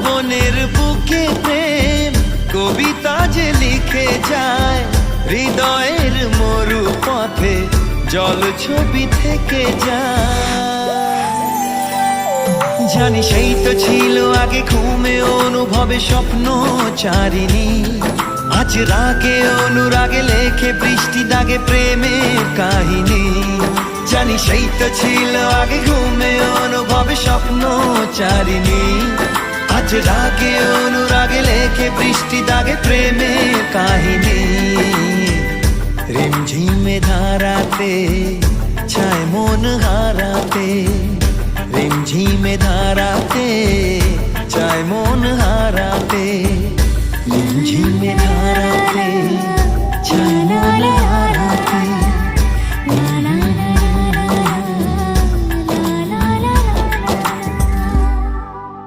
বনের বুকে প্রেম কবিতা যে লিখে যায়, হৃদয়ের মরু পথে জল ছবি থেকে যায়। জানি সেই তো ছিল আগে ঘুমে অনুভবে স্বপ্ন চারিণী, আজ রাগে অনুরাগে লেখে বৃষ্টি দাগে প্রেমের কাহিনী। জানি সেই তো ছিল আগে ঘুমে অনুভবে স্বপ্ন চারিণী, আজ রাগে অনুরাগে লেখে বৃষ্টি দাগে প্রেমের কাহিনী। রিমঝিমে ধারাতে ছায় মন হারাতে, রিমঝিমে ধারাতে চায় মন হারাতে, রিমঝিমে